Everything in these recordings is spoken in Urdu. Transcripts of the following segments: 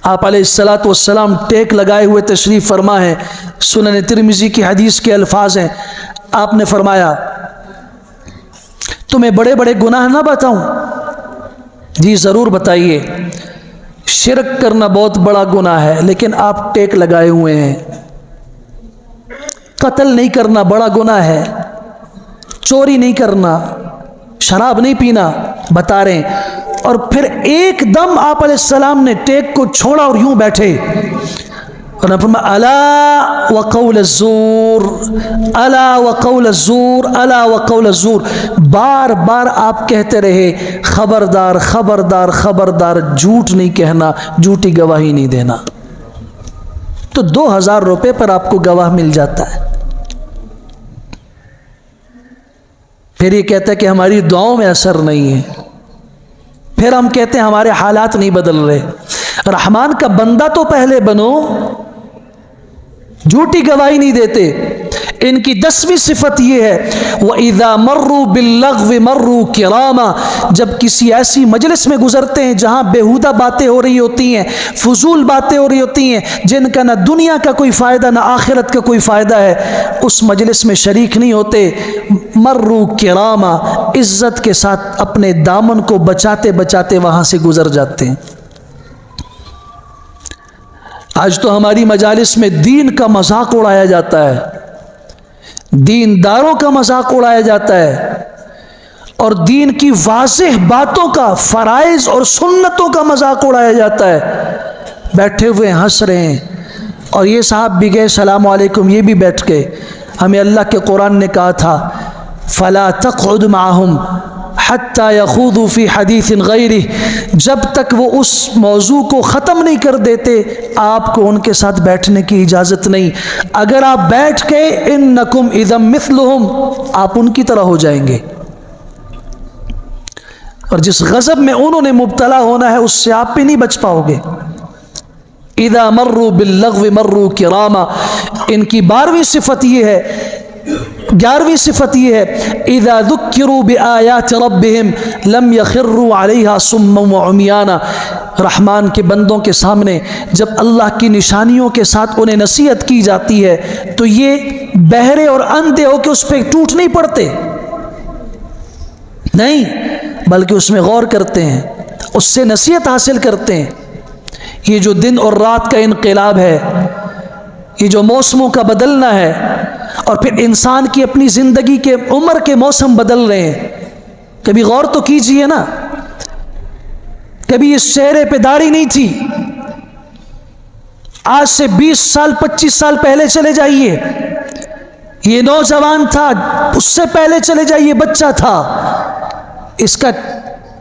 آپ علیہ الصلاۃ والسلام ٹیک لگائے ہوئے تشریف فرما ہے۔ سنن ترمذی کی حدیث کے الفاظ ہیں، آپ نے فرمایا تمہیں بڑے بڑے گناہ نہ بتاؤں؟ جی ضرور بتائیے۔ شرک کرنا بہت بڑا گناہ ہے لیکن آپ ٹیک لگائے ہوئے ہیں۔ قتل نہیں کرنا بڑا گناہ ہے، چوری نہیں کرنا، شراب نہیں پینا، بتا رہے ہیں۔ اور پھر ایک دم آپ علیہ السلام نے ٹیک کو چھوڑا اور یوں بیٹھے اور نے فرمایا الا وقول الزور، الا وقول الزور، الا وقول الزور، بار بار آپ کہتے رہے خبردار خبردار خبردار، جھوٹ نہیں کہنا، جھوٹی گواہی نہیں دینا۔ تو 2000 روپے پر آپ کو گواہ مل جاتا ہے۔ پھر یہ کہتا ہے کہ ہماری دعاؤں میں اثر نہیں ہے، پھر ہم کہتے ہیں ہمارے حالات نہیں بدل رہے۔ رحمان کا بندہ تو پہلے بنو، جھوٹی گواہی نہیں دیتے۔ ان کی 10ویں صفت یہ ہے وَإِذَا مَرُّوا بِاللَّغْوِ مَرُّوا كِرَامًا، جب کسی ایسی مجلس میں گزرتے ہیں جہاں بیہودہ باتیں ہو رہی ہوتی ہیں، فضول باتیں ہو رہی ہوتی ہیں، جن کا نہ دنیا کا کوئی فائدہ نہ آخرت کا کوئی فائدہ ہے، اس مجلس میں شریک نہیں ہوتے۔ مَرُّوا كِرَامًا، عزت کے ساتھ اپنے دامن کو بچاتے بچاتے وہاں سے گزر جاتے ہیں۔ آج تو ہماری مجالس میں دین کا مذاق اڑایا جاتا ہے، دینداروں کا مذاق اڑایا جاتا ہے، اور دین کی واضح باتوں کا، فرائض اور سنتوں کا مذاق اڑایا جاتا ہے۔ بیٹھے ہوئے ہنس رہے ہیں، اور یہ صاحب بھی گئے السلام علیکم، یہ بھی بیٹھ گئے۔ ہمیں اللہ کے قرآن نے کہا تھا فَلَا تَقْعُدْ مَعَهُمْ حَتَّى يَخُوضُوا فِي حَدِيثٍ غَيْرِهِ، جب تک وہ اس موضوع کو ختم نہیں کر دیتے آپ کو ان کے ساتھ بیٹھنے کی اجازت نہیں۔ اگر آپ بیٹھ گئے اِنَّكُمْ إِذًا مِثْلُهُمْ، آپ ان کی طرح ہو جائیں گے، اور جس غضب میں انہوں نے مبتلا ہونا ہے اس سے آپ بھی نہیں بچ پاؤ گے۔ اِذَا مَرُّوا بِاللَّغْوِ مَرُّوا كِرَامًا، ان کی 12ویں صفت یہ ہے، 11ویں صفت یہ ہے اذا ذکروا بآیات ربہم لم یخروا علیہا صما وعمیانا، رحمان کے بندوں کے سامنے جب اللہ کی نشانیوں کے ساتھ انہیں نصیحت کی جاتی ہے تو یہ بہرے اور اندھے ہو کے اس پہ ٹوٹ نہیں پڑتے، نہیں، بلکہ اس میں غور کرتے ہیں، اس سے نصیحت حاصل کرتے ہیں۔ یہ جو دن اور رات کا انقلاب ہے، یہ جو موسموں کا بدلنا ہے، اور پھر انسان کی اپنی زندگی کے عمر کے موسم بدل رہے ہیں، کبھی غور تو کیجئے نا، کبھی اس چہرے پہ داڑھی نہیں تھی، آج سے 20 سال 25 سال پہلے چلے جائیے یہ نوجوان تھا، اس سے پہلے چلے جائیے بچہ تھا، اس کا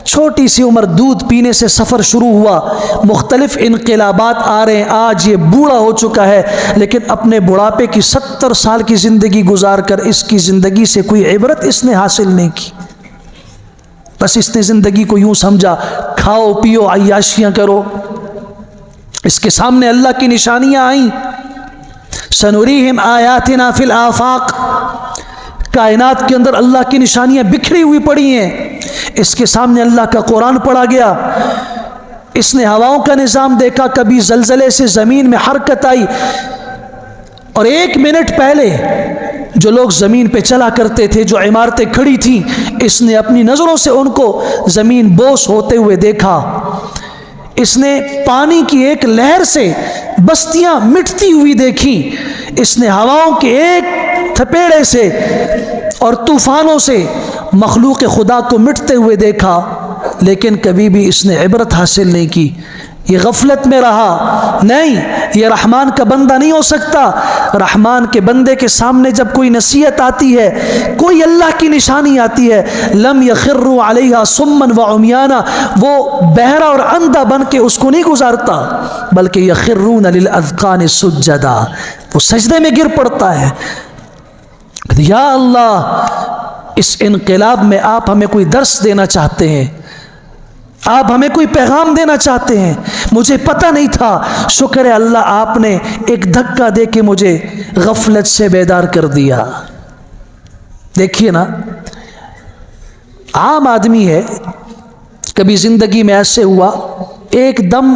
چھوٹی سی عمر دودھ پینے سے سفر شروع ہوا، مختلف انقلابات آ رہے ہیں، آج یہ بوڑھا ہو چکا ہے لیکن اپنے بڑھاپے کی 70 سال کی زندگی گزار کر اس کی زندگی سے کوئی عبرت اس نے حاصل نہیں کی، بس اس نے زندگی کو یوں سمجھا کھاؤ پیو عیاشیاں کرو۔ اس کے سامنے اللہ کی نشانیاں آئیں، سنریہم آیاتنا فی الآفاق، کائنات کے اندر اللہ کی نشانیاں بکھری ہوئی پڑی ہیں، اس کے سامنے اللہ کا قرآن پڑھا گیا، اس نے ہواؤں کا نظام دیکھا، کبھی زلزلے سے زمین میں حرکت آئی، اور 1 منٹ پہلے جو لوگ زمین پہ چلا کرتے تھے، جو عمارتیں کھڑی تھیں، اس نے اپنی نظروں سے ان کو زمین بوس ہوتے ہوئے دیکھا، اس نے پانی کی ایک لہر سے بستیاں مٹتی ہوئی دیکھی، اس نے ہواؤں کے ایک تھپیڑے سے اور طوفانوں سے مخلوق خدا کو مٹتے ہوئے دیکھا، لیکن کبھی بھی اس نے عبرت حاصل نہیں کی، یہ غفلت میں رہا۔ نہیں، یہ رحمان کا بندہ نہیں ہو سکتا۔ رحمان کے بندے کے سامنے جب کوئی نصیحت آتی ہے، کوئی اللہ کی نشانی آتی ہے، لم یخروا علیہا صما وعمیانا، وہ بہرا اور اندھا بن کے اس کو نہیں گزارتا، بلکہ یخرون للاذقان سجدا، وہ سجدے میں گر پڑتا ہے۔ یا اللہ، اس انقلاب میں آپ ہمیں کوئی درس دینا چاہتے ہیں، آپ ہمیں کوئی پیغام دینا چاہتے ہیں، مجھے پتہ نہیں تھا، شکر ہے اللہ آپ نے ایک دھکا دے کے مجھے غفلت سے بیدار کر دیا۔ دیکھیے نا، عام آدمی ہے، کبھی زندگی میں ایسے ہوا ایک دم